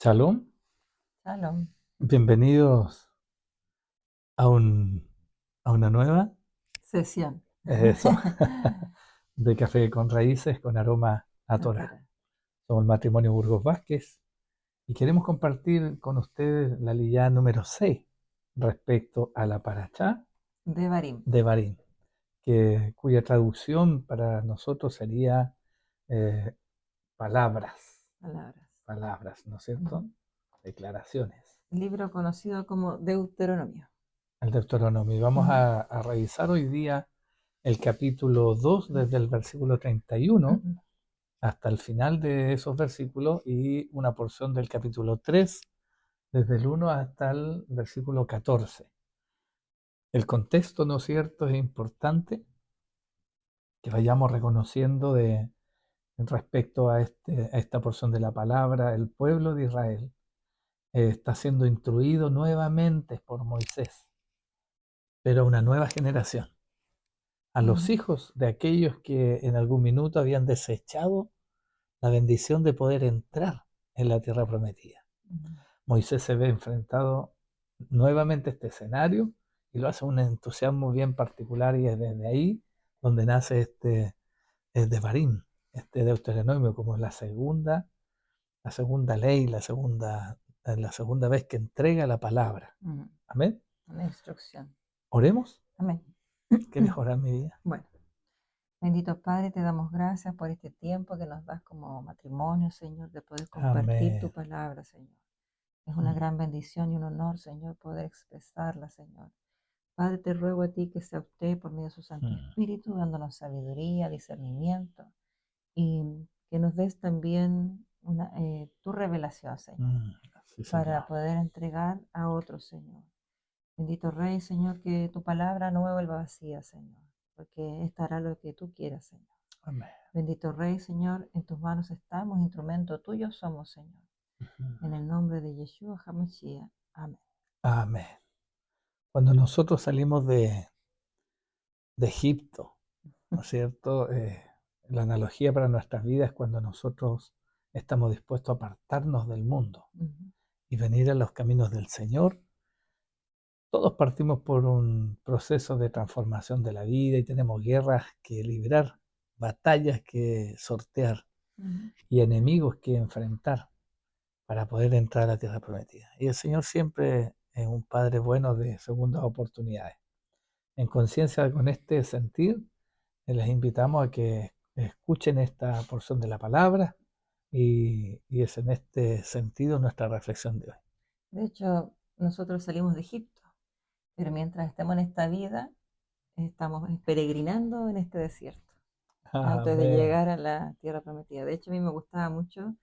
Shalom, Shalom. bienvenidos a, a una nueva Sesión. eso, de Café con Raíces con aroma a Torah. Natural. Somos el matrimonio Burgos Vázquez y queremos compartir con ustedes la liyá número 6 respecto a la parashá Devarim. de Barín, cuya traducción para nosotros sería eh, palabras, Palabras. ¿no es cierto? Ujú. Declaraciones. Libro conocido como Deuteronomio. El Deuteronomio. Vamos Ujú. a revisar hoy día el capítulo 2 desde el versículo 31 Ujú. hasta el final de esos versículos y una porción del capítulo 3 desde el 1 hasta el versículo 14. El contexto, ¿no es cierto?, es importante que vayamos reconociendo respecto a esta porción de la palabra. El pueblo de Israel está siendo instruido nuevamente por Moisés, pero a una nueva generación, a los Ujú. hijos de aquellos que en algún minuto habían desechado la bendición de poder entrar en la tierra prometida. Ujú. Moisés se ve enfrentado nuevamente a este escenario y lo hace un entusiasmo bien particular, y es desde ahí donde nace este Devarim, este Deuteronomio, como la segunda ley, la segunda vez que entrega la palabra. Ujú. Amén. Una instrucción. Oremos. Amén. ¿Quieres orar mi vida? Bueno, bendito Padre, te damos gracias por este tiempo que nos das como matrimonio, Señor, de poder compartir tu Amén. palabra, Señor. Es una Mm. gran bendición y un honor, Señor, poder expresarla, Señor. Padre, te ruego a ti que sea usted, por medio de su Santo Mm. Espíritu, dándonos sabiduría, discernimiento, y que nos des también tu revelación, Señor, Mm. Sí, Señor. para poder entregar a otros, Señor. Bendito Rey, Señor, que tu palabra no me vuelva vacía, Señor, porque esta hará lo que tú quieras, Señor. Amén. Bendito Rey, Señor, en tus manos estamos, instrumento tuyo somos, Señor. En el nombre de Yeshua HaMashiach. Amén. Amén. Cuando nosotros salimos de Egipto, ¿no es cierto? La analogía para nuestras vidas es cuando nosotros estamos dispuestos a apartarnos del mundo Ujú. y venir a los caminos del Señor. Todos partimos por un proceso de transformación de la vida y tenemos guerras que librar, batallas que sortear Ujú. y enemigos que enfrentar para poder entrar a la tierra prometida. Y el Señor siempre es un Padre bueno de segundas oportunidades. En conciencia con este sentir, les invitamos a que escuchen esta porción de la palabra, y es en este sentido nuestra reflexión de hoy. De hecho, nosotros salimos de Egipto, pero mientras estemos en esta vida, estamos peregrinando en este desierto, antes de Amén, llegar a la tierra prometida. De hecho, a mí me gustaba mucho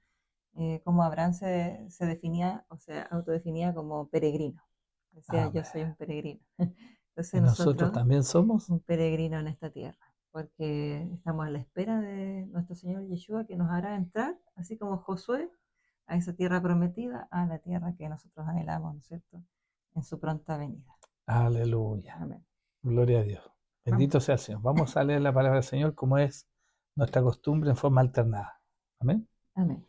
cómo Abraham se definía, o sea, autodefinía como peregrino. Decía, yo soy amén. un peregrino. Y Entonces nosotros nosotros, también somos. un peregrino en esta tierra, porque estamos a la espera de nuestro Señor Yeshua, que nos hará entrar, así como Josué, a esa tierra prometida, a la tierra que nosotros anhelamos, ¿no es cierto?, en su pronta venida. Aleluya. Amén. Gloria a Dios. Vamos. Bendito sea el Señor. Vamos a leer la palabra del Señor como es nuestra costumbre en forma alternada. Amén. Amén.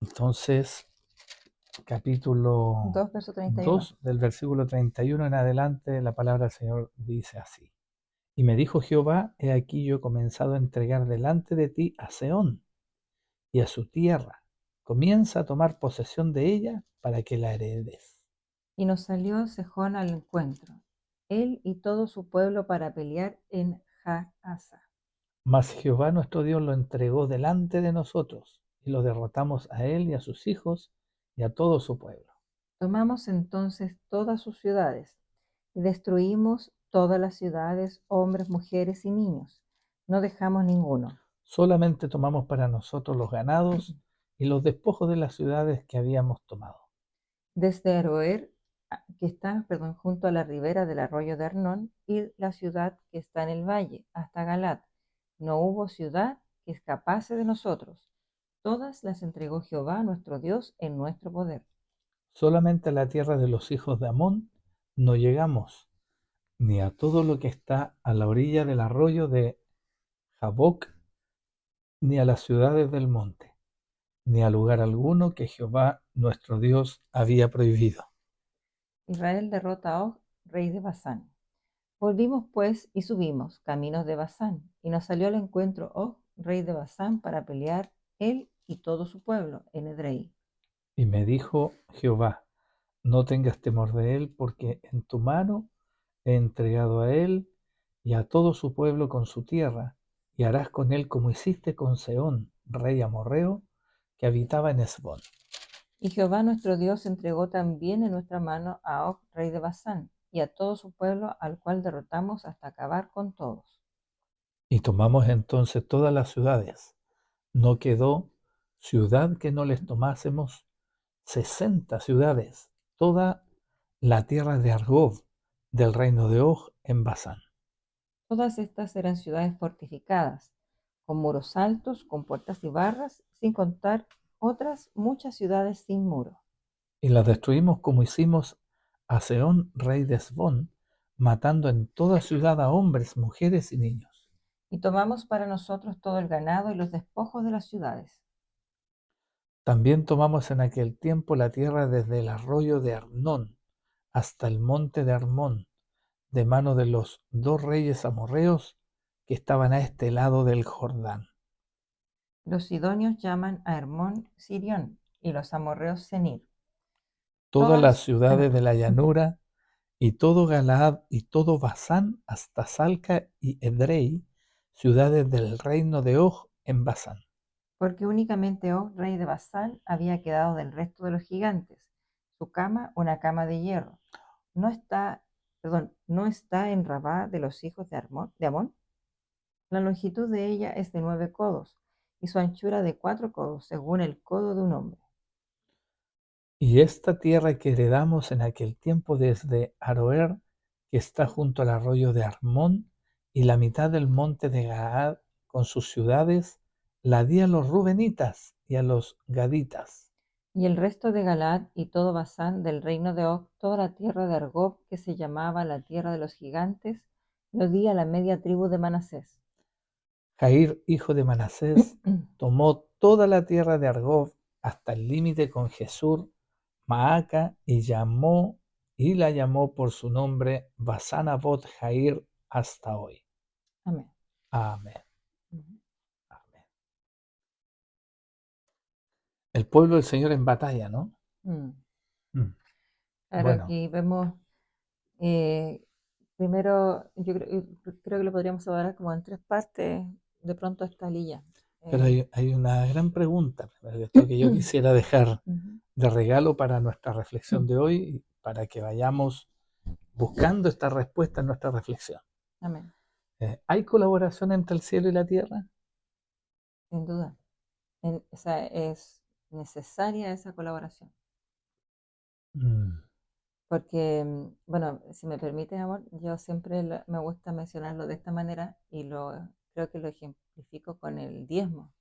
Entonces, capítulo 2, verso 31. 2 del versículo 31 en adelante, la palabra del Señor dice así. Y me dijo Jehová, he aquí yo he comenzado a entregar delante de ti a Seón y a su tierra. Comienza a tomar posesión de ella para que la heredes. Y nos salió Sejón al encuentro, él y todo su pueblo para pelear en Jaasa. Mas Jehová nuestro Dios lo entregó delante de nosotros, y lo derrotamos a él y a sus hijos y a todo su pueblo. Tomamos entonces todas sus ciudades y destruimos todas las ciudades, hombres, mujeres y niños. No dejamos ninguno. Solamente tomamos para nosotros los ganados y los despojos de las ciudades que habíamos tomado. Desde Aroer, que está, perdón, junto a la ribera del arroyo de Arnón, y la ciudad que está en el valle, hasta Galat. No hubo ciudad que escapase de nosotros. Todas las entregó Jehová nuestro Dios en nuestro poder. Solamente a la tierra de los hijos de Amón no llegamos, ni a todo lo que está a la orilla del arroyo de Jaboc, ni a las ciudades del monte, ni a lugar alguno que Jehová nuestro Dios había prohibido. Israel derrota a Og, rey de Basán. Volvimos pues y subimos caminos de Basán, y nos salió al encuentro Og, rey de Basán, para pelear él y todo su pueblo en Edrei. Y me dijo Jehová, no tengas temor de él, porque en tu mano he entregado a él y a todo su pueblo con su tierra, y harás con él como hiciste con Sehón, rey amorreo, que habitaba en Hesbón. Y Jehová nuestro Dios entregó también en nuestra mano a Og, rey de Basán, y a todo su pueblo, al cual derrotamos hasta acabar con todos. Y tomamos entonces todas las ciudades. No quedó ciudad que no les tomásemos, 60 ciudades, toda la tierra de Argob, del reino de Og en Basán. Todas estas eran ciudades fortificadas, con muros altos, con puertas y barras, sin contar otras muchas ciudades sin muro. Y las destruimos como hicimos a Sehón, rey de Hesbón, matando en toda ciudad a hombres, mujeres y niños. Y tomamos para nosotros todo el ganado y los despojos de las ciudades. También tomamos en aquel tiempo la tierra desde el arroyo de Arnón hasta el monte de Armón, de mano de los dos reyes amorreos que estaban a este lado del Jordán. Los sidonios llaman a Hermón Sirión y los amorreos Senir. Todas las Todas, ciudades de la llanura y todo Galaad y todo Basán hasta Salca y Edrei, ciudades del reino de Og en Basán. porque únicamente Og, rey de Basán, había quedado del resto de los gigantes. Su cama, una cama de hierro. No está en Rabá de los hijos de Amón. La longitud de ella es de 9 codos, y su anchura de 4 codos, según el codo de un hombre. Y esta tierra que heredamos en aquel tiempo desde Aroer, que está junto al arroyo de Armón, y la mitad del monte de Galaad con sus ciudades, la di a los rubenitas y a los gaditas. Y el resto de Galaad y todo Basán del reino de Og, toda la tierra de Argob, que se llamaba la tierra de los gigantes, lo di a la media tribu de Manasés. Jair, hijo de Manasés, tomó toda la tierra de Argob hasta el límite con Jesur, Maaca, y la llamó por su nombre Basanabot Jair hasta hoy. Amén. Amén. Ujú. Amén. El pueblo del Señor en batalla, ¿no? Mm. Mm. Claro, Bueno, aquí vemos, eh, primero, creo que lo podríamos separar como en 3 partes, de pronto esta lilla. pero Eh, hay una gran pregunta primero que esto que yo quisiera dejar ujú. de regalo para nuestra reflexión de hoy y para que vayamos buscando esta respuesta en nuestra reflexión. Amén, ¿Hay colaboración entre el cielo y la tierra? sin duda. O sea, es necesaria esa colaboración. Mm, Porque, bueno, si me permites, amor, yo siempre me gusta mencionarlo de esta manera y creo que lo ejemplifico con el diezmo,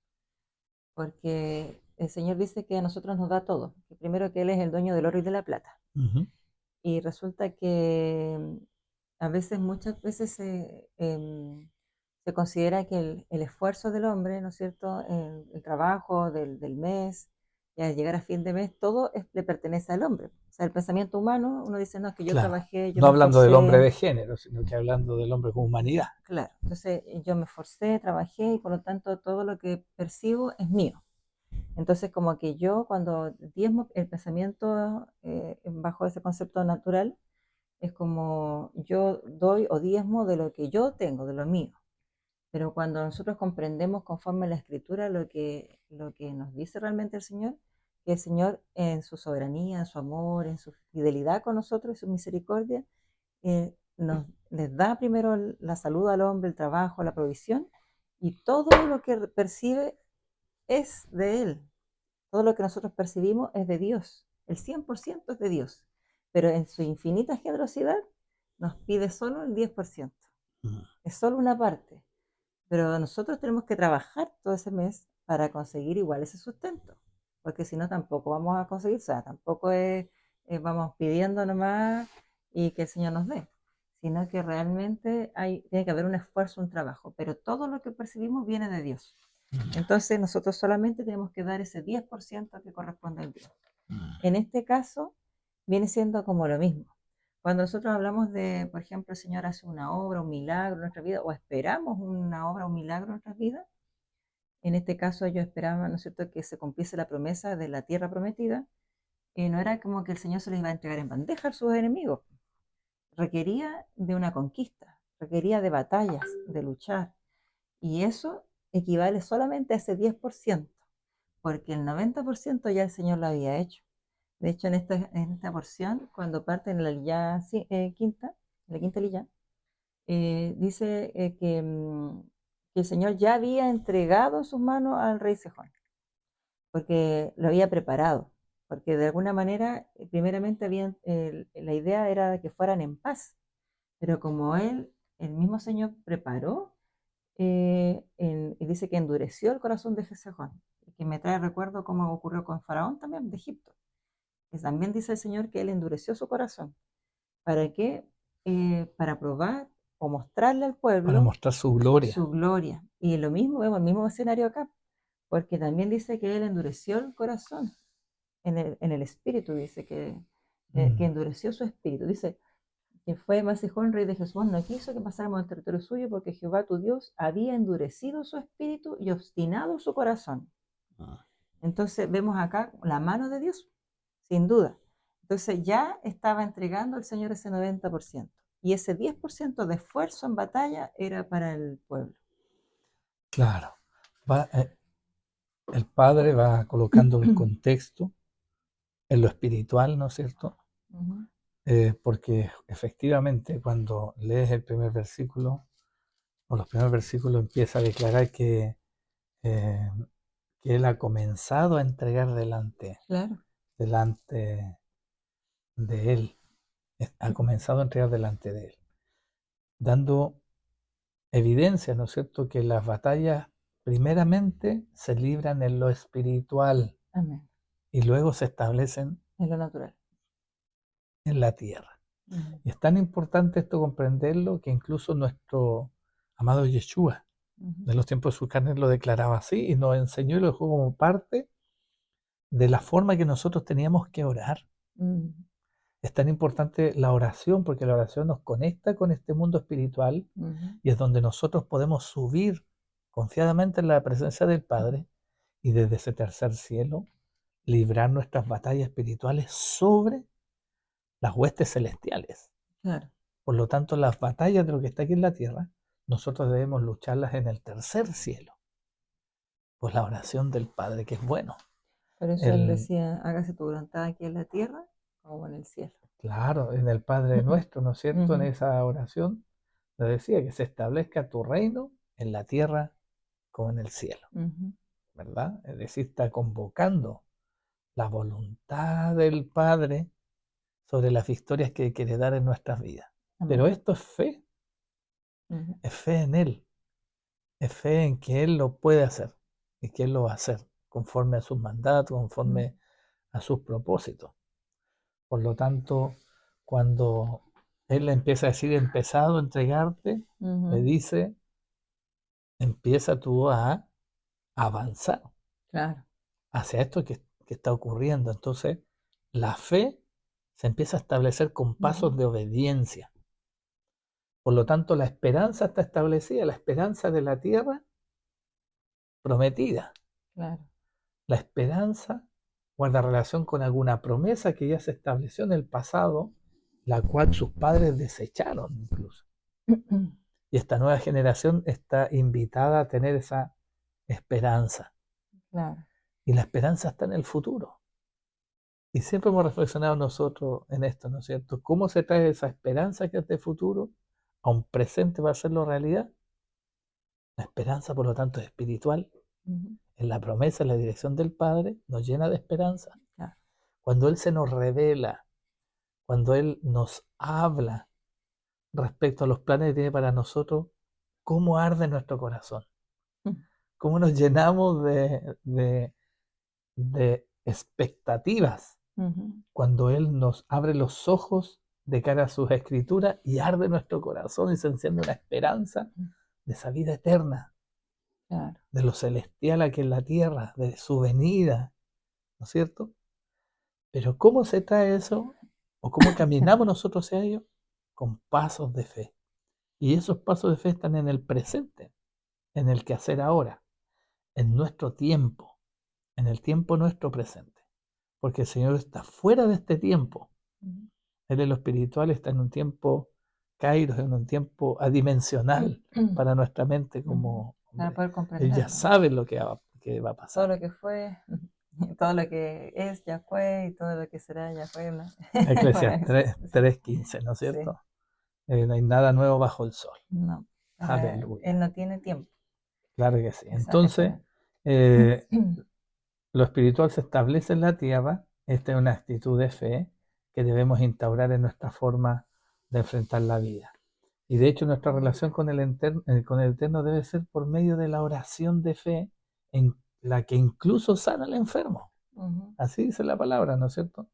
porque el Señor dice que a nosotros nos da todo, que primero que Él es el dueño del oro y de la plata. ujú. Y resulta que muchas veces se considera que el esfuerzo del hombre, ¿no es cierto?, el trabajo del mes, y al llegar a fin de mes, todo le pertenece al hombre. O sea, el pensamiento humano, uno dice, no, es que yo Claro, trabajé, yo no me hablando del hombre esforcé, de género, sino que hablando del hombre con humanidad. claro, entonces yo me esforcé, trabajé y por lo tanto todo lo que percibo es mío. Entonces como que yo cuando diezmo el pensamiento bajo ese concepto natural, es como yo doy o diezmo de lo que yo tengo, de lo mío. Pero cuando nosotros comprendemos conforme a la Escritura lo que nos dice realmente el Señor, que el Señor en su soberanía, en su amor, en su fidelidad con nosotros, en su misericordia, les da primero la salud al hombre, el trabajo, la provisión, y todo lo que percibe es de Él. Todo lo que nosotros percibimos es de Dios. El 100% es de Dios. Pero en su infinita generosidad nos pide solo el 10%. Mm. Es solo una parte. Pero nosotros tenemos que trabajar todo ese mes para conseguir igual ese sustento. Porque si no, tampoco vamos a conseguir. O sea, tampoco vamos pidiendo nomás y que el Señor nos dé. Sino que realmente tiene que haber un esfuerzo, un trabajo. Pero todo lo que percibimos viene de Dios. Entonces nosotros solamente tenemos que dar ese 10% que corresponde al Dios. En este caso, viene siendo como lo mismo. Cuando nosotros hablamos de, por ejemplo, el Señor hace una obra, un milagro en nuestra vida, o esperamos una obra, un milagro en nuestras vidas, en este caso ellos esperaban, ¿no es cierto?, que se cumpliese la promesa de la tierra prometida, y no era como que el Señor se les iba a entregar en bandeja a sus enemigos, requería de una conquista, requería de batallas, de luchar, y eso equivale solamente a ese 10%, porque el 90% ya el Señor lo había hecho. De hecho, en esta porción, cuando parte en la lillá quinta, la quinta lillá, dice que el Señor ya había entregado en sus manos al rey Sejón, porque lo había preparado, porque de alguna manera, primeramente, la idea era de que fueran en paz, pero como el mismo Señor preparó, y dice que endureció el corazón de Sejón, que me trae recuerdo cómo ocurrió con Faraón también de Egipto, que también dice el Señor que él endureció su corazón. ¿Para qué? Para probar o mostrarle al Para pueblo mostrar su gloria. su gloria. Y lo mismo, vemos el mismo escenario acá, porque también dice que él endureció el corazón, en el espíritu, dice que endureció su espíritu. Dice que fue Masejón, rey de Hezbón, no quiso que pasáramos al territorio suyo porque Jehová tu Dios había endurecido su espíritu y obstinado su corazón. Entonces vemos acá la mano de Dios, sin duda. Entonces ya estaba entregando al Señor ese 90%. Y ese 10% de esfuerzo en batalla era para el pueblo. Claro. El Padre va colocando el contexto en lo espiritual, ¿no es cierto? Ujú. Porque efectivamente cuando lees el primer versículo, o los primeros versículos, empieza a declarar eh, que Él ha comenzado a entregar Claro. delante de Él, ha comenzado a entregar delante de Él, dando evidencia, ¿no es cierto?, que las batallas primeramente se libran en lo espiritual Amén. y luego se establecen En lo natural. en la tierra. Ujú. Y es tan importante esto comprenderlo que incluso nuestro amado Yeshua, Ujú. de los tiempos de su carne, lo declaraba así y nos enseñó y lo dejó como parte de la forma que nosotros teníamos que orar. Ujú. Es tan importante la oración porque la oración nos conecta con este mundo espiritual Ujú. y es donde nosotros podemos subir confiadamente en la presencia del Padre y desde ese tercer cielo librar nuestras batallas espirituales sobre las huestes celestiales. Claro. Por lo tanto, las batallas de lo que está aquí en la tierra, nosotros debemos lucharlas en el tercer cielo, por la oración del Padre, que es bueno. Por eso él El, decía, hágase tu voluntad aquí en la tierra como en el cielo. claro, en el Padre nuestro, ¿no es cierto? En Ujú. esa oración nos decía que se establezca tu reino en la tierra como en el cielo, Ujú. ¿verdad? Es decir, está convocando la voluntad del Padre sobre las victorias que quiere dar en nuestras vidas. Amén. Pero esto Ujú. es fe en Él, es fe en que Él lo puede hacer y que Él lo va a hacer conforme a sus mandatos, Ujú. conforme a sus propósitos. Por lo tanto, cuando Él le empieza a decir, he empezado a entregarte, le Ujú. dice, empieza tú a avanzar Claro. hacia esto que está ocurriendo. Entonces, la fe se empieza a establecer con Ujú. pasos de obediencia. Por lo tanto, la esperanza está establecida, la esperanza de la tierra prometida. Claro. La esperanza guarda relación con alguna promesa que ya se estableció en el pasado, la cual sus padres desecharon incluso. Y esta nueva generación está invitada a tener esa esperanza. Claro. Y la esperanza está en el futuro. Y siempre hemos reflexionado nosotros en esto, ¿no es cierto? ¿Cómo se trae esa esperanza que es de futuro a un presente para hacerlo realidad? La esperanza, por lo tanto, es espiritual. Ujú. En la promesa, en la dirección del Padre, nos llena de esperanza. Claro. Cuando Él se nos revela, cuando Él nos habla respecto a los planes que tiene para nosotros, cómo arde nuestro corazón, cómo nos llenamos de expectativas Ujú. cuando Él nos abre los ojos de cara a sus escrituras y arde nuestro corazón y se enciende una esperanza de esa vida eterna. Claro. de lo celestial aquí en la tierra, de su venida, ¿no es cierto? Pero ¿cómo se trae eso? ¿O cómo caminamos nosotros hacia ello? Con pasos de fe. Y esos pasos de fe están en el presente, en el quehacer ahora, en nuestro tiempo, en el tiempo nuestro presente. Porque el Señor está fuera de este tiempo. Ujú. Él en lo espiritual está en un tiempo kairos, en un tiempo adimensional para nuestra mente Ujú. como Para hombre. poder Él ya comprenderlo, ¿no? sabe lo que va a Todo pasar. lo que fue, todo lo que es ya fue y todo lo que será ya fue, ¿no? Bueno, Eclesiastes sí, 3:15, ¿no es sí, cierto? No hay nada nuevo bajo el sol. no, Aleluya. él no tiene tiempo, Claro que sí. eso Entonces, es. eh, lo espiritual se establece en la tierra. Esta es una actitud de fe que debemos instaurar en nuestra forma de enfrentar la vida. Y de hecho nuestra relación con el Eterno debe ser por medio de la oración de fe en la que incluso sana al enfermo. Ujú. Así dice la palabra, ¿no es cierto?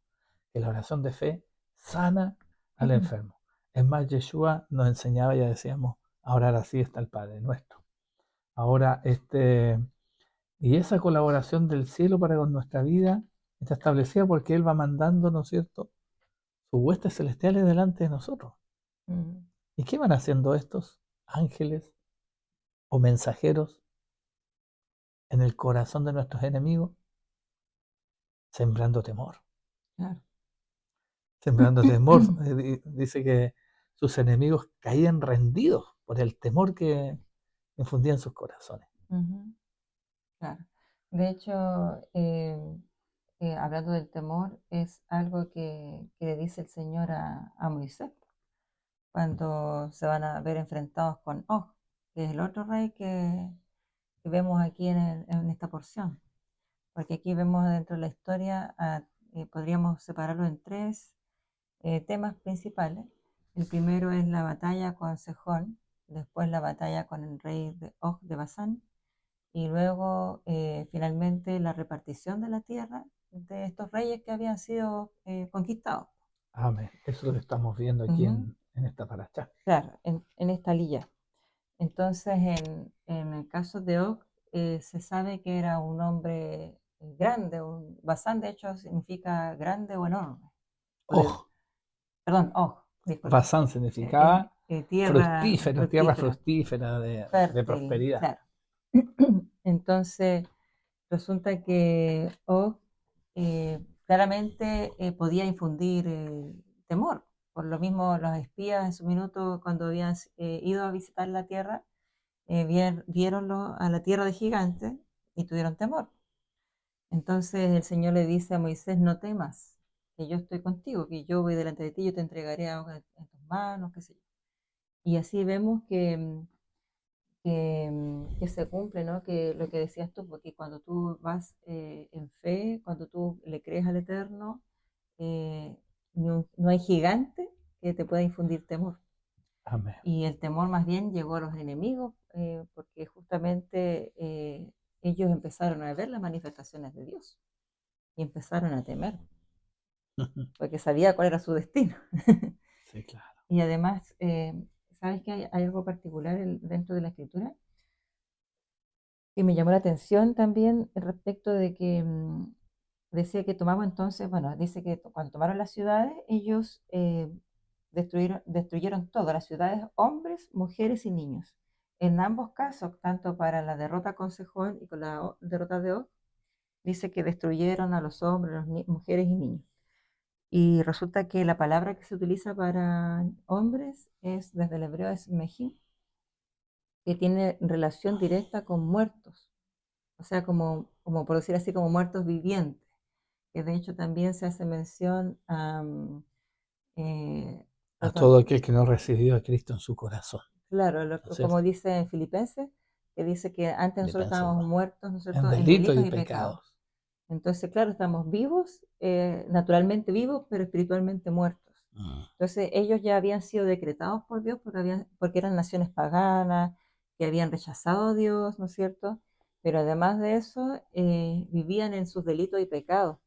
Que la oración de fe sana al enfermo. Es más, Yeshua nos enseñaba, ya decíamos, a orar así está el Padre nuestro. Ahora, y esa colaboración del cielo para con nuestra vida está establecida porque Él va mandando, ¿no es cierto?, sus huestes celestiales delante de nosotros. Ujú. ¿Y qué van haciendo estos ángeles o mensajeros en el corazón de nuestros enemigos? Sembrando temor. Claro. Sembrando temor. Dice que sus enemigos caían rendidos por el temor que infundían sus corazones. Ujú. Claro. De hecho, hablando del temor, es algo que le dice el Señor a Moisés cuando se van a ver enfrentados con Og, que es el otro rey que vemos aquí en esta porción. Porque aquí vemos dentro de la historia, podríamos separarlo en tres temas principales. El primero es la batalla con Sejón, después la batalla con el rey de Og de Basán, y luego finalmente la repartición de la tierra de estos reyes que habían sido conquistados. Amén. Eso lo estamos viendo aquí Ujú. en esta paracha. Claro, en esta lilla. Entonces, en el caso de Og, se sabe que era un hombre grande, Basán de hecho significa grande o enorme. O Oh, perdón, Og, disculpa. Basán significaba Tierra fructífero, tierra fructífera, fructífera de fértil, prosperidad. claro. Entonces, resulta que Og claramente podía infundir temor. Por lo mismo, los espías en su minuto, cuando habían ido a visitar la tierra, vieron a la tierra de gigantes y tuvieron temor. Entonces el Señor le dice a Moisés, no temas, que yo estoy contigo, que yo voy delante de ti, yo te entregaré en tus manos, qué sé yo. Y así vemos que se cumple, ¿no? Que lo que decías tú, porque cuando tú vas en fe, cuando tú le crees al Eterno, eh, no hay gigante que te pueda infundir temor. Amén. Y el temor más bien llegó a los enemigos, porque justamente ellos empezaron a ver las manifestaciones de Dios y empezaron a temer, porque sabía cuál era su destino. Sí, claro. Y además, ¿sabes que hay algo particular dentro de la escritura? Que me llamó la atención también respecto de que decía que tomamos entonces, bueno, dice que cuando tomaron las ciudades, ellos destruyeron todas las ciudades, hombres, mujeres y niños. En ambos casos, tanto para la derrota con Sejón y con la derrota de Og, dice que destruyeron a los hombres, mujeres y niños. Y resulta que la palabra que se utiliza para hombres es, desde el hebreo, es mejim, que tiene relación directa con muertos, o sea, como por decir así, como muertos vivientes, que de hecho también se hace mención a, A perdón, todo aquel que no ha recibido a Cristo en su corazón, claro, ¿no es como cierto? dice en Filipenses, que dice que antes nosotros Filipenses estábamos 2. muertos, ¿no es En cierto?, en delitos delitos y y pecados. pecados. Entonces, claro, estamos vivos, naturalmente vivos, pero espiritualmente muertos. Mm. Entonces, ellos ya habían sido decretados por Dios porque eran naciones paganas, que habían rechazado a Dios, ¿no es cierto? Pero además de eso, vivían en sus delitos y pecados.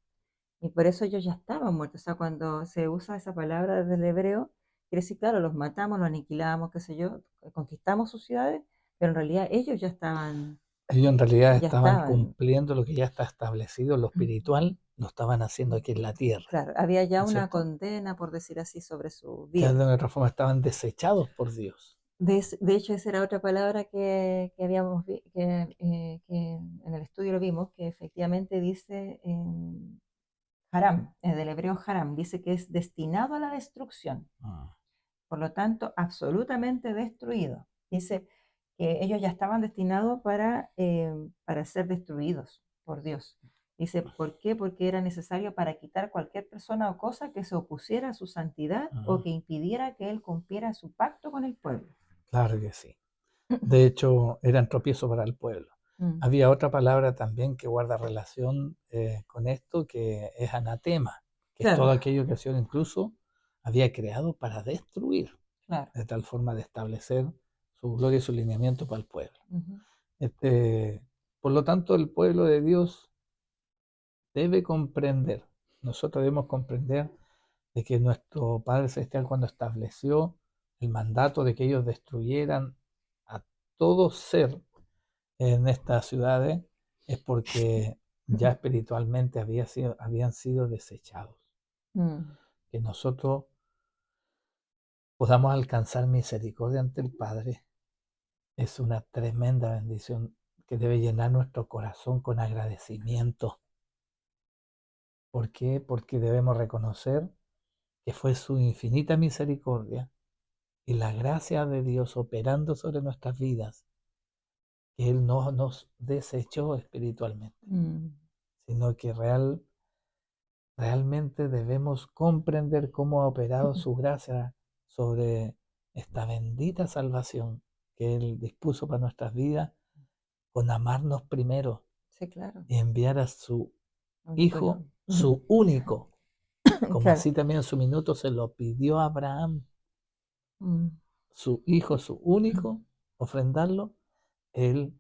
Y por eso ellos ya estaban muertos. O sea, cuando se usa esa palabra del hebreo, quiere decir, claro, los matamos, los aniquilamos, qué sé yo, conquistamos sus ciudades, pero en realidad ellos ya estaban Ellos en realidad ya estaban estaban, cumpliendo lo que ya está establecido en lo espiritual, lo estaban haciendo aquí en la tierra, claro, había ya ¿no es una cierto? condena, por decir así, sobre su Que vida. de otra forma estaban desechados por Dios. De hecho, esa era otra palabra que habíamos que en el estudio lo vimos, que efectivamente dice haram, del hebreo haram, dice que es destinado a la destrucción, Ah, por lo tanto, absolutamente destruido. Dice que ellos ya estaban destinados para ser destruidos por Dios. Dice, ¿por qué? Porque era necesario para quitar cualquier persona o cosa que se opusiera a su santidad o ah, que impidiera que él cumpliera su pacto con el pueblo. claro que sí. De hecho, eran tropiezo para el pueblo. Mm, Había otra palabra también que guarda relación con esto, que es anatema, que es todo claro, aquello que el Señor incluso había creado para destruir, claro. de tal forma de establecer su gloria y su lineamiento para el pueblo. Ujú, Este, por lo tanto, el pueblo de Dios debe comprender, nosotros debemos comprender de que nuestro Padre Celestial, cuando estableció el mandato de que ellos destruyeran a todo ser en estas ciudades, es porque ya espiritualmente habían sido desechados. mm, Que nosotros podamos alcanzar misericordia ante el Padre es una tremenda bendición que debe llenar nuestro corazón con agradecimiento. ¿Por qué? Porque debemos reconocer que fue su infinita misericordia y la gracia de Dios operando sobre nuestras vidas, que Él no nos desechó espiritualmente, mm, sino que realmente debemos comprender cómo ha operado su gracia sobre esta bendita salvación que Él dispuso para nuestras vidas, con amarnos primero sí, claro. y enviar a su Único hijo. Hijo, su único, como Claro. así también en su minuto se lo pidió a Abraham, Mm, su Hijo, su único, ofrendarlo. Él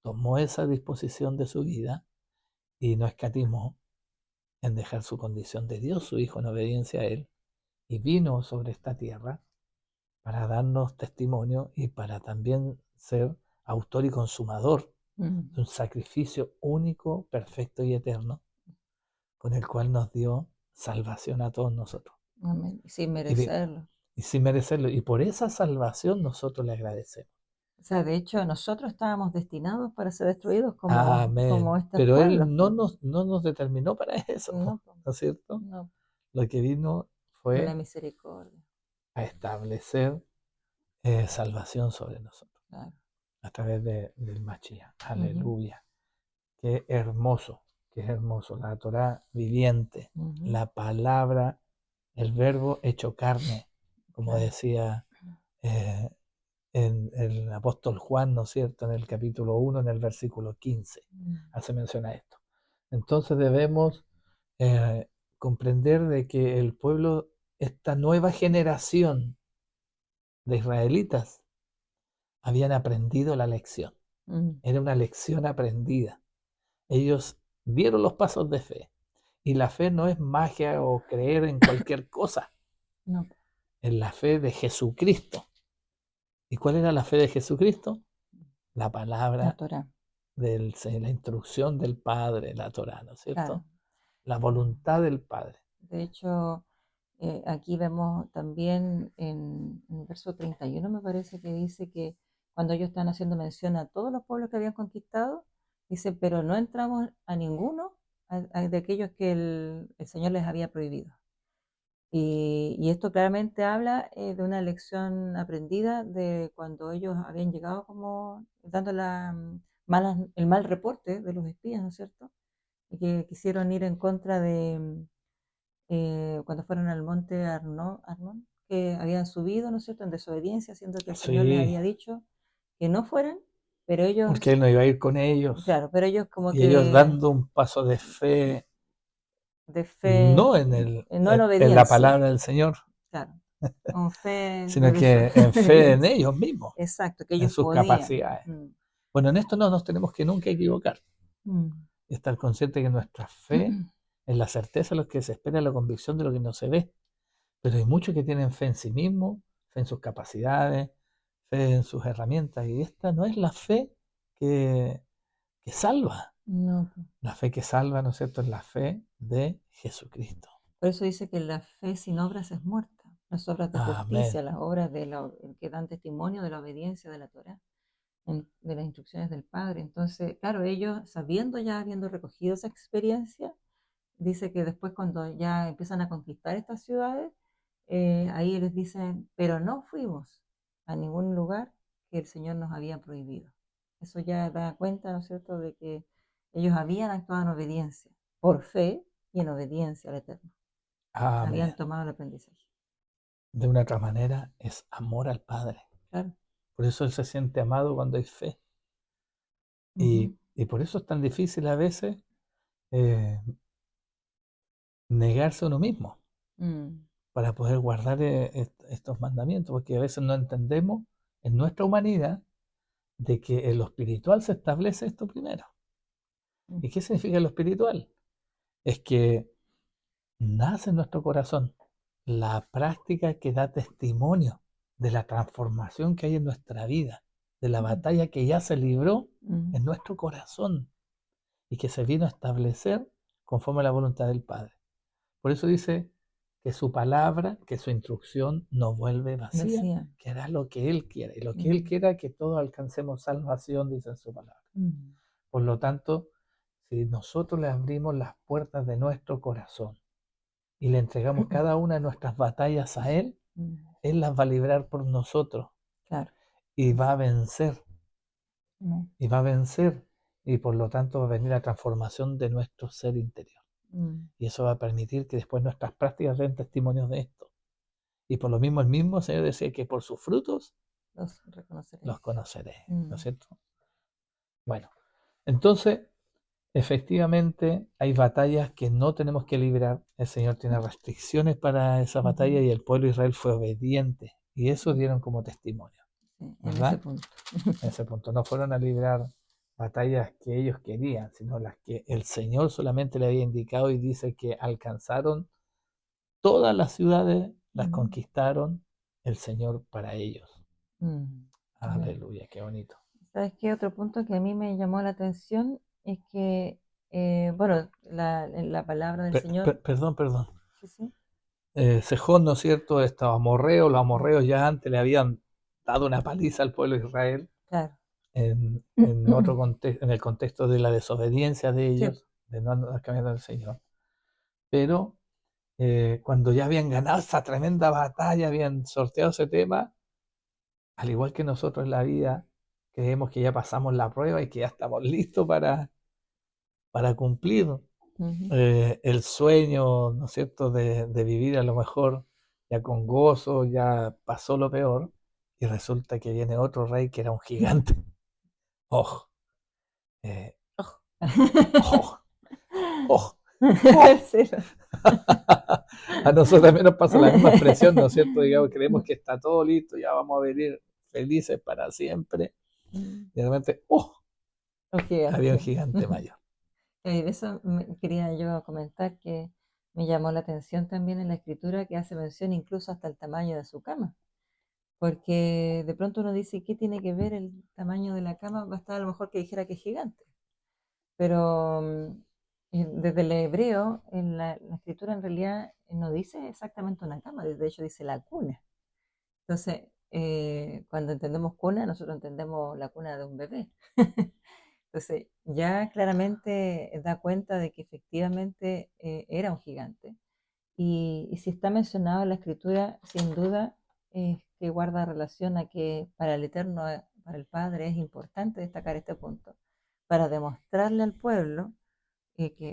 tomó esa disposición de su vida y no escatimó en dejar su condición de Dios, su Hijo, en obediencia a Él, y vino sobre esta tierra para darnos testimonio y para también ser autor y consumador mm. de un sacrificio único, perfecto y eterno, con el cual nos dio salvación a todos nosotros. Amén. Sin Y, merecerlo. y sin merecerlo. Y por esa salvación nosotros le agradecemos. O sea, de hecho, nosotros estábamos destinados para ser destruidos como Amén. estos Pero pueblos, Él po. no nos determinó para eso, No, po, ¿no es cierto? no, Lo que vino por la fue misericordia. a establecer salvación sobre nosotros Claro. a través del Mashiach. Ujú, Aleluya. Qué hermoso, qué hermoso. La Torah viviente, ujú, la palabra, el verbo hecho carne, como claro. decía eh, en el apóstol Juan, ¿no es cierto? En el capítulo 1, en el versículo 15, Mm, hace mención a esto. Entonces debemos eh, comprender de que el pueblo, esta nueva generación de israelitas, habían aprendido la lección. mm, Era una lección aprendida. Ellos dieron los pasos de fe. Y la fe no es magia o creer en cualquier cosa, no, es la fe de Jesucristo. ¿Y cuál era la fe de Jesucristo? La la palabra Torah, la instrucción del Padre, la Torah, ¿no es claro. cierto? La voluntad del Padre. De hecho, aquí vemos también en el verso 31, me parece que dice que cuando ellos están haciendo mención a todos los pueblos que habían conquistado, dice, pero no entramos a ninguno de aquellos que el Señor les había prohibido. Y esto claramente habla de una lección aprendida de cuando ellos habían llegado como dando el mal reporte de los espías, ¿no es cierto? Y que quisieron ir en contra cuando fueron al monte Arnón, que habían subido, ¿no es cierto?, en desobediencia, siendo que el Señor les Sí, había dicho que no fueran, pero porque ellos, Él no iba a ir con ellos. claro, pero ellos como Y ellos que dando un paso de fe, de fe, no en, el, no en en la obediencia, palabra del Señor, claro, con fe sino que en de fe en obediencia. ellos mismos, Exacto, que en ellos sus podían. capacidades. Bueno, en esto no nos tenemos que nunca equivocar. Mm, Estar consciente que nuestra fe mm. es la certeza de lo que se espera, la convicción de lo que no se ve. Pero hay muchos que tienen fe en sí mismos, fe en sus capacidades, fe en sus herramientas. Y esta no es la fe que, que salva. No. La fe que salva, ¿no es cierto?, es la fe de Jesucristo. Por eso dice que la fe sin obras es muerta. Las obras de Amén. justicia, las obras que dan testimonio de la obediencia de la Torá, de las instrucciones del Padre. Entonces, claro, ellos sabiendo ya, habiendo recogido esa experiencia, dice que después cuando ya empiezan a conquistar estas ciudades, ahí les dicen, pero no fuimos a ningún lugar que el Señor nos había prohibido. Eso ya da cuenta, ¿no es cierto?, de que ellos habían actuado en obediencia, por fe y en obediencia al Eterno. Amén. Habían tomado el aprendizaje. De una otra manera, es amor al Padre. Claro. Por eso Él se siente amado cuando hay fe. Ujú. Y por eso es tan difícil a veces eh, negarse a uno mismo Mm. para poder guardar estos mandamientos, porque a veces no entendemos en nuestra humanidad de que en lo espiritual se establece esto primero. Mm. ¿Y qué significa lo espiritual? Es que nace en nuestro corazón la práctica que da testimonio de la transformación que hay en nuestra vida, de la Mm. batalla que ya se libró Mm. en nuestro corazón y que se vino a establecer conforme a la voluntad del Padre. Por eso dice que su palabra, que su instrucción no vuelve vacía, Decía. que hará lo que Él quiere. Y lo que Él Mm. quiera es que todos alcancemos salvación, dice en su palabra. Mm. Por lo tanto, si nosotros le abrimos las puertas de nuestro corazón y le entregamos cada una de nuestras batallas a Él, Mm. Él las va a librar por nosotros Claro. y va a vencer, Mm. y va a vencer, y por lo tanto va a venir la transformación de nuestro ser interior. Mm. Y eso va a permitir que después nuestras prácticas den testimonios de esto. Y por lo mismo el mismo Señor decía que por sus frutos Los reconoceréis. los conoceréis, ¿no es Mm. cierto? Bueno, entonces, efectivamente, hay batallas que no tenemos que librar. El Señor tiene restricciones para esas batallas y el pueblo de Israel fue obediente. Y eso dieron como testimonio, Sí, en ese ¿verdad? punto. En ese punto no fueron a librar batallas que ellos querían, sino las que el Señor solamente le había indicado y dice que alcanzaron todas las ciudades, las Mm. conquistaron el Señor para ellos. Mm. Amén. Aleluya, qué bonito. ¿Sabes qué? Otro punto que a mí me llamó la atención es que, bueno, la palabra del Señor, Perdón. sí, sí, Sejón, ¿no es cierto? Estos amorreos, los mm, amorreos ya antes le habían dado una paliza al pueblo de Israel claro, en otro contexto, en el contexto de la desobediencia de sí, ellos, de no andar caminando al Señor. Pero cuando ya habían ganado esa tremenda batalla, habían sorteado ese tema, al igual que nosotros en la vida, creemos que ya pasamos la prueba y que ya estamos listos para cumplir ujú, el sueño, ¿no es cierto?, de vivir a lo mejor ya con gozo, ya pasó lo peor, y resulta que viene otro rey que era un gigante. ¡Oh! eh, ojo. ¡Oh! ¡Oh! ¡Oh! Sí, A nosotros también nos pasa la misma expresión, ¿no es cierto? Digamos, creemos que está todo listo, ya vamos a vivir felices para siempre, mm, y de repente, ¡oh! un Había un gigante. gigante mayor. Y de eso quería yo comentar que me llamó la atención también en la escritura que hace mención incluso hasta el tamaño de su cama. Porque de pronto uno dice, ¿qué tiene que ver el tamaño de la cama? Basta a lo mejor que dijera que es gigante. Pero desde el hebreo, en la escritura en realidad no dice exactamente una cama, de hecho dice la cuna. Entonces, cuando entendemos cuna, nosotros entendemos la cuna de un bebé. Entonces, ya claramente da cuenta de que efectivamente era un gigante. Y si está mencionado en la escritura, sin duda es que guarda relación a que para el Eterno, para el Padre, es importante destacar este punto, para demostrarle al pueblo,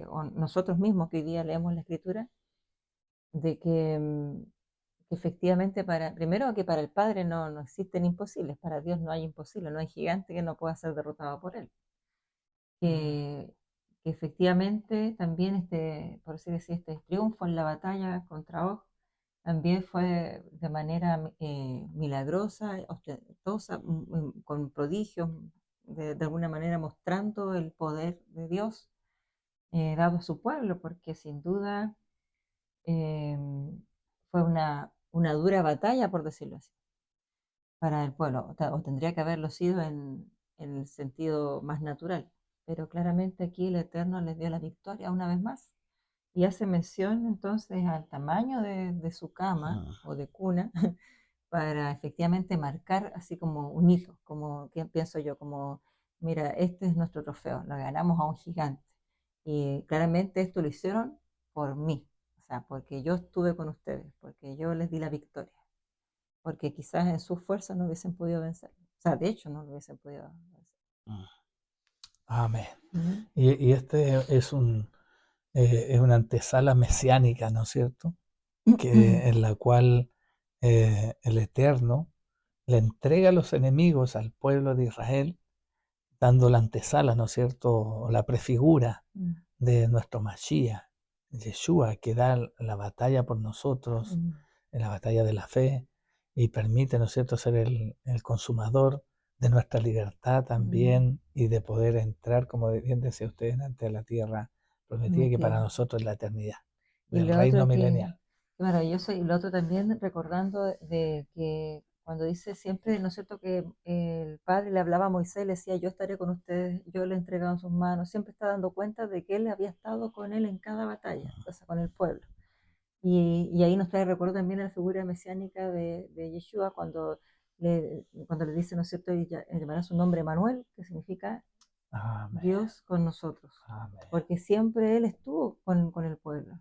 o nosotros mismos que hoy día leemos la escritura, de que efectivamente primero que para el Padre no existen imposibles, para Dios no hay imposible, no hay gigante que no pueda ser derrotado por Él. Que efectivamente también por así decir, este triunfo en la batalla contra Og también fue de manera milagrosa, ostentosa, con prodigios, de alguna manera mostrando el poder de Dios dado a su pueblo, porque sin duda eh, fue una dura batalla, por decirlo así, para el pueblo, o tendría que haberlo sido en el sentido más natural. pero claramente aquí el Eterno les dio la victoria una vez más. Y hace mención entonces al tamaño de su cama Mm. o de cuna para efectivamente marcar así como un hito, como pienso yo, como, mira, este es nuestro trofeo, lo ganamos a un gigante. Y claramente esto lo hicieron por mí, o sea, porque yo estuve con ustedes, porque yo les di la victoria, porque quizás en sus fuerzas no hubiesen podido vencer. O sea, de hecho no lo hubiesen podido vencer. Mm. Amén. Ujú. Y este es una antesala mesiánica, ¿no es cierto? En la cual el Eterno le entrega a los enemigos al pueblo de Israel, dando la antesala, ¿no es cierto? O la prefigura Mm, de nuestro Mashiach, Yeshua, que da la batalla por nosotros, mm, en la batalla de la fe, y permite, ¿no es cierto?, ser el consumador de nuestra libertad mm. también y de poder entrar, como bien decía usted, ante la tierra prometida, Mi que para tierra. nosotros es la eternidad, Y del lo reino otro milenial. que maravilloso, y lo otro también recordando de que cuando dice siempre, ¿no es cierto?, que el Padre le hablaba a Moisés, le decía, yo estaré con ustedes, yo le he entregado en sus manos, siempre está dando cuenta de que él había estado con él en cada batalla, o sea, con el pueblo. Y ahí nos trae recuerdo también la figura mesiánica de Yeshua cuando le dice, ¿no es cierto?, y llamará su nombre Manuel, que significa Amén, Dios con nosotros, amén. porque siempre Él estuvo con el pueblo.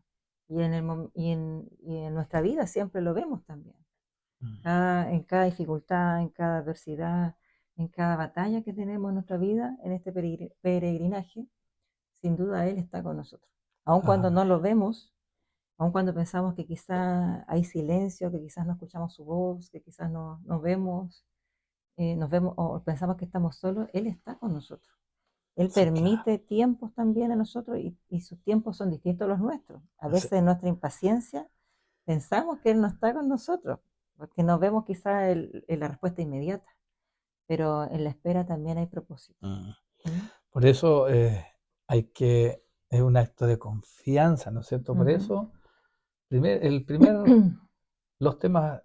Y en nuestra vida siempre lo vemos también. Mm. En cada dificultad, en cada adversidad, en cada batalla que tenemos en nuestra vida, en este peregrinaje, sin duda Él está con nosotros. Aun cuando no Amén. lo vemos, aun cuando pensamos que quizás hay silencio, que quizás no escuchamos su voz, que quizás no nos vemos o pensamos que estamos solos, Él está con nosotros. Él Sí, claro. permite tiempos también a nosotros y sus tiempos son distintos a los nuestros. A Sí. veces en nuestra impaciencia pensamos que Él no está con nosotros, porque no vemos quizá la respuesta inmediata, pero en la espera también hay propósito. Mm. ¿Mm? Por eso es un acto de confianza, ¿no es cierto? Por Ujú. eso, los temas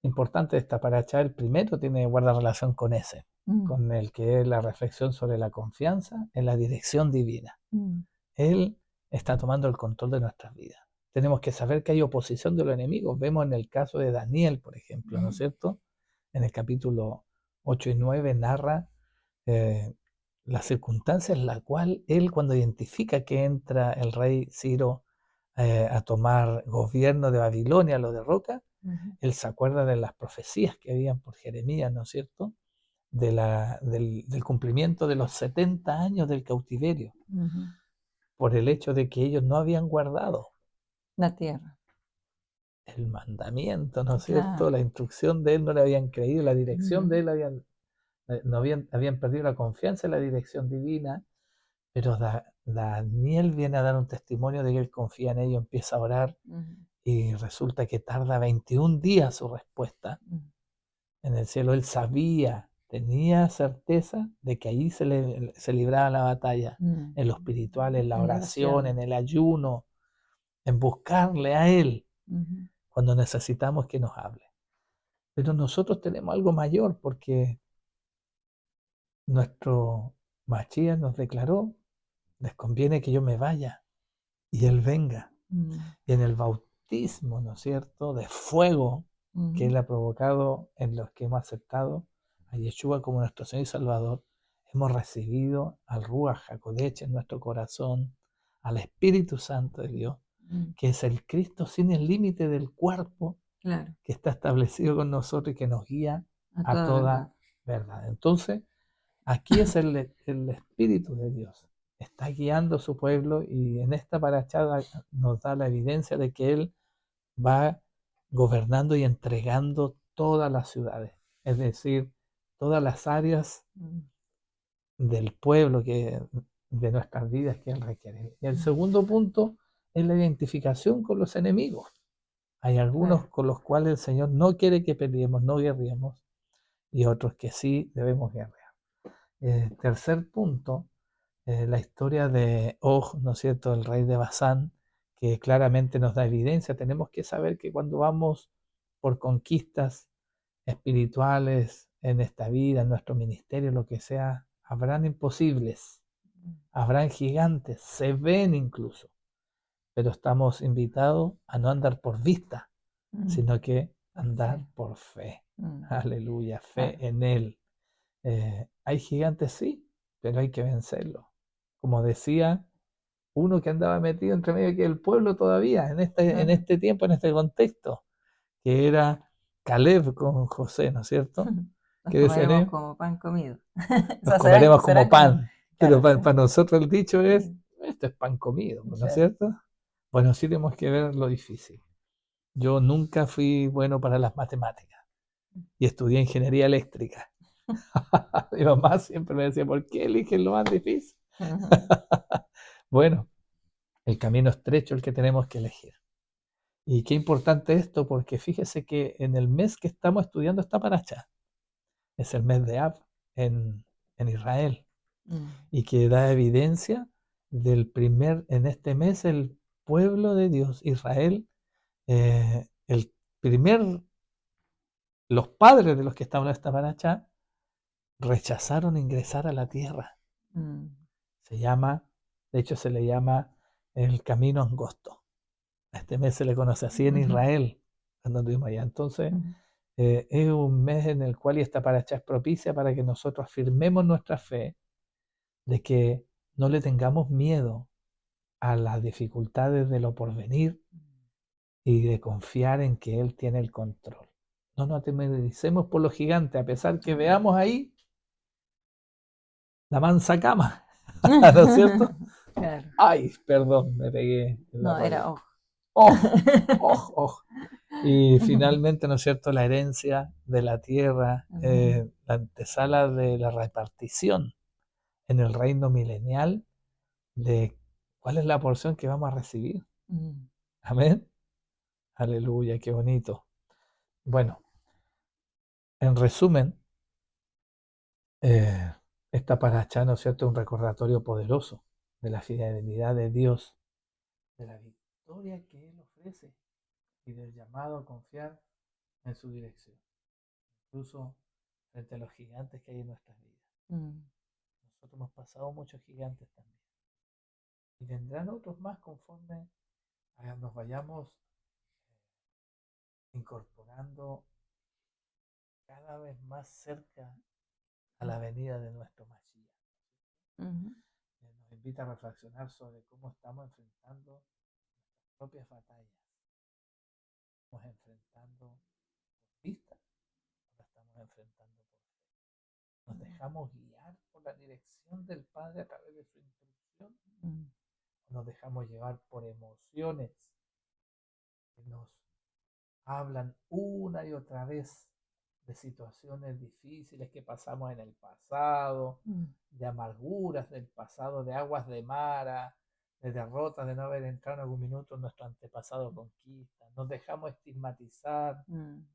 importantes de esta paracha, el primero guarda relación con ese, Mm, con el que es la reflexión sobre la confianza en la dirección divina. mm, Él está tomando el control de nuestras vidas. Tenemos que saber que hay oposición de los enemigos. Vemos en el caso de Daniel, por ejemplo, ¿no es cierto? En el capítulo 8 y 9 narra eh, la circunstancia en la cual él, cuando identifica que entra el rey Ciro a tomar gobierno de Babilonia, lo derroca, ujú, él se acuerda de las profecías que habían por Jeremías, ¿no es cierto? Del cumplimiento de los 70 años del cautiverio, ujú. por el hecho de que ellos no habían guardado La tierra, el mandamiento, ¿no es cierto? claro. La instrucción de él no le habían creído, la dirección de Ujú, él no habían perdido la confianza en la dirección divina, pero Daniel viene a dar un testimonio de que él confía en ello, empieza a orar ujú, y resulta que tarda 21 días su respuesta ujú, en el cielo. Él sabía, tenía certeza de que allí se libraba la batalla, mm. en lo espiritual, en la En la oración, en oración. el ayuno, en buscarle a Él Ujú, cuando necesitamos que nos hable. Pero nosotros tenemos algo mayor porque nuestro Machías nos declaró, les conviene que yo me vaya y Él venga. mm, Y en el bautismo, ¿no es cierto?, de fuego que ujú, Él ha provocado en los que hemos aceptado a Yeshua como nuestro Señor y Salvador, hemos recibido al Ruach HaKodesh en nuestro corazón, al Espíritu Santo de Dios, mm. que es el Cristo sin el límite del cuerpo, Claro, que está establecido con nosotros y que nos guía a a toda toda verdad. verdad. Entonces, aquí es el Espíritu de Dios. Está guiando a su pueblo y en esta parachada nos da la evidencia de que Él va gobernando y entregando todas las ciudades, es decir, todas las áreas Mm, del pueblo de nuestras vidas que Él requiere. Y el mm, segundo punto es la identificación con los enemigos. Hay algunos claro. con los cuales el Señor no quiere que peleemos, no guerremos, y otros que sí debemos guerrear. Tercer punto, la historia de Og, ¿no es cierto?, el rey de Basán, que claramente nos da evidencia. Tenemos que saber que cuando vamos por conquistas espirituales en esta vida, en nuestro ministerio, lo que sea, habrán imposibles, Habrán gigantes, se ven incluso, pero estamos invitados a no andar por vista, sino que andar por fe. Aleluya, fe Claro. en Él. Hay gigantes, sí, pero hay que vencerlos. Como decía uno que andaba metido entre medio que el pueblo todavía, en este tiempo, en este contexto, que era Caleb con José, ¿no es cierto? Nos Que decían comeremos ellos, como pan comido. O nos sea, comeremos como será como, pan, pero claro, para nosotros el dicho es, sí, esto es pan comido, ¿no es claro. cierto? Bueno, sí tenemos que ver lo difícil. Yo nunca fui bueno para las matemáticas y estudié ingeniería eléctrica. Mi mamá siempre me decía, ¿por qué eliges lo más difícil? Bueno, el camino estrecho el que tenemos que elegir. Y qué importante esto, porque fíjese que en el mes que estamos estudiando esta paracha, es el mes de Ab en Israel, y que da evidencia en este mes, el pueblo de Dios, Israel, el primer, los padres de los que estaban en esta paracha, rechazaron ingresar a la tierra. Se llama, de hecho se le llama el camino angosto. A este mes se le conoce así en Israel, cuando anduvimos allá. Entonces, es un mes en el cual, y esta paracha es propicia para que nosotros afirmemos nuestra fe de que no le tengamos miedo a las dificultades de lo porvenir y de confiar en que Él tiene el control. No nos atemorizemos por los gigantes, a pesar que veamos ahí la mansa cama, ¿no es cierto? Claro. Ay, perdón, me pegué en la No, era rodilla. ojo. ¡Oh! ¡Oh! ¡Oh! Y finalmente, ¿no es cierto?, la herencia de la tierra, la antesala de la repartición en el reino milenial de cuál es la porción que vamos a recibir. Amén. Aleluya, qué bonito. Bueno, en resumen, eh, esta paracha, ¿no es cierto?, es un recordatorio poderoso de la fidelidad de Dios, de la victoria que Él ofrece y del llamado a confiar en su dirección, incluso frente a los gigantes que hay en nuestras vidas. Nosotros hemos pasado muchos gigantes también. Y vendrán otros más conforme nos vayamos incorporando cada vez más cerca a la venida de nuestro Mashiach. Nos invita a reflexionar sobre cómo estamos enfrentando nuestras propias batallas. ¿Estamos enfrentando por vista o la estamos enfrentando por fe? ¿Nos dejamos guiar por la dirección del Padre a través de su instrucción? ¿O nos dejamos llevar por emociones que nos hablan una y otra vez de situaciones difíciles que pasamos en el pasado, de amarguras del pasado, de aguas de Mara, de derrotas de no haber entrado en algún minuto en nuestro antepasado conquista? Nos dejamos estigmatizar. No.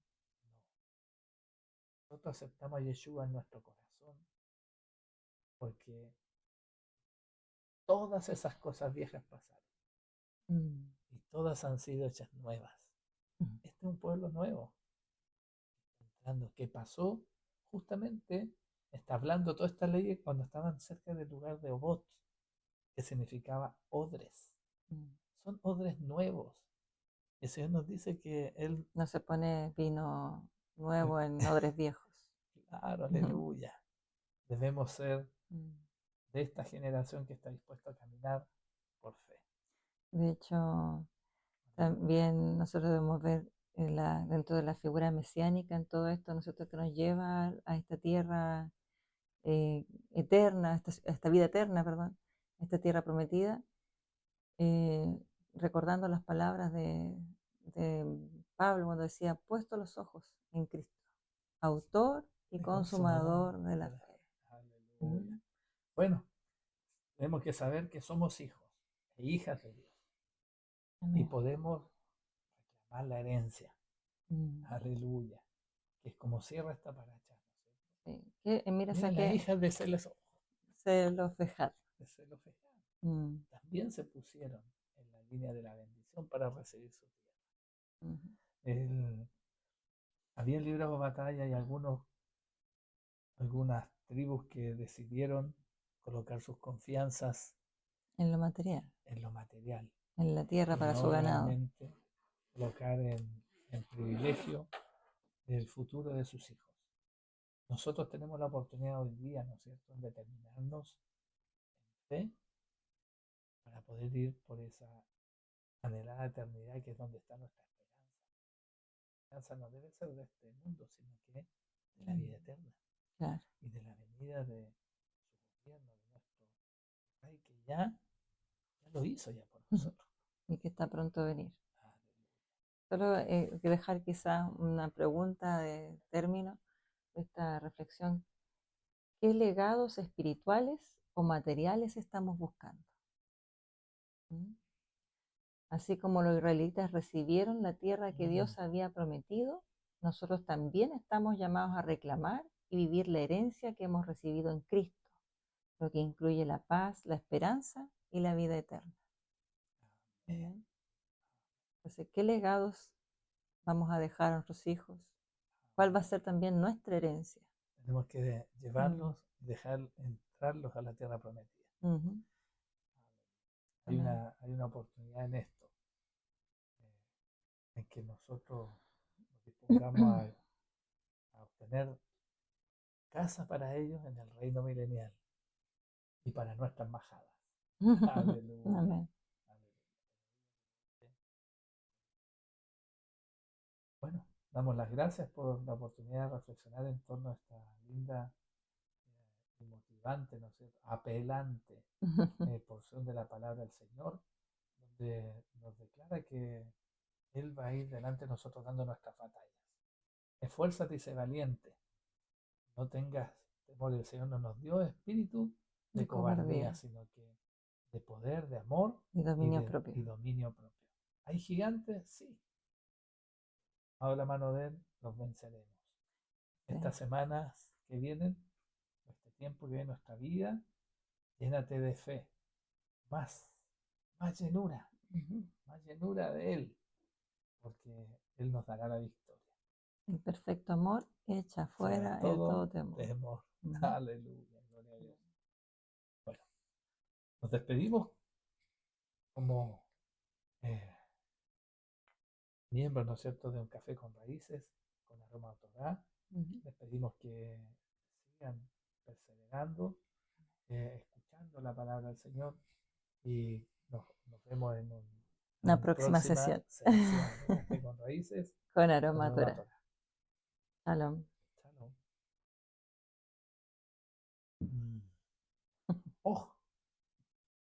Nosotros aceptamos a Yeshua en nuestro corazón porque todas esas cosas viejas pasaron y todas han sido hechas nuevas. Este es un pueblo nuevo que pasó justamente, está hablando toda esta ley cuando estaban cerca del lugar de Obot, que significaba odres. Son odres nuevos. El Señor nos dice que Él... No se pone vino nuevo en odres viejos. Claro, aleluya. Debemos ser de esta generación que está dispuesta a caminar por fe. De hecho, también nosotros debemos ver dentro de la figura mesiánica en todo esto, nosotros que nos lleva a esta tierra eterna, esta vida eterna, perdón, esta tierra prometida, recordando las palabras de Pablo cuando decía, puesto los ojos en Cristo, autor y consumador de la fe. Aleluya. Bueno, tenemos que saber que somos hijos e hijas de Dios y podemos reclamar la herencia. Aleluya. Que es como cierra esta paracha. Sí. Mira, Mira, las hijas de Zelofejad también se pusieron en la línea de la bendición para recibir su tierra. Había librado batalla y algunas tribus que decidieron colocar sus confianzas En lo material, en lo material en la tierra y para su no ganado. realmente colocar en privilegio el futuro de sus hijos. Nosotros tenemos la oportunidad hoy día, ¿no es cierto?, en determinarnos en fe para poder ir por esa anhelada eternidad que es donde está nuestra esperanza. La esperanza no debe ser de este mundo, sino que de la vida eterna Claro. y de la venida de su gobierno, de nuestro Rey que ya lo hizo ya por nosotros. Y que está pronto a venir. Aleluya. Solo que dejar quizás una pregunta de término de esta reflexión. ¿Qué legados espirituales o materiales estamos buscando? ¿Mm? Así como los israelitas recibieron la tierra que Dios había prometido, nosotros también estamos llamados a reclamar y vivir la herencia que hemos recibido en Cristo, lo que incluye la paz, la esperanza y la vida eterna. ¿Bien? Entonces, ¿qué legados vamos a dejar a nuestros hijos? ¿Cuál va a ser también nuestra herencia? Tenemos que llevarlos y dejar entrarlos a la tierra prometida. Hay una oportunidad en esto, en que nosotros nos dispongamos a obtener casa para ellos en el reino milenial y para nuestras embajadas. Aleluya. Amén. Bueno, damos las gracias por la oportunidad de reflexionar en torno a esta linda y motivante, ¿no es cierto?, apelante porción de la palabra del Señor, donde nos declara que Él va a ir delante de nosotros dando nuestras batallas. Esfuérzate y sé valiente. No tengas temor. El Señor no nos dio espíritu de cobardía, sino que de poder, de amor y dominio propio. y dominio propio. ¿Hay gigantes? Sí. Bajo la mano de Él los venceremos. Sí. Estas semanas que vienen, este tiempo que viene nuestra vida, llénate de fe. Más llenura, más llenura de Él, porque Él nos dará la victoria. El perfecto amor echa fuera el todo temor. Aleluya, gloria a Dios. Bueno, nos despedimos como miembros, ¿no es cierto?, de un café con raíces, con aroma a Torah. Les pedimos que sigan perseverando, escuchando la palabra del Señor y nos vemos en una una próxima próxima sesión de café con raíces. con aroma a Torah. Shalom. Shalom. Oh.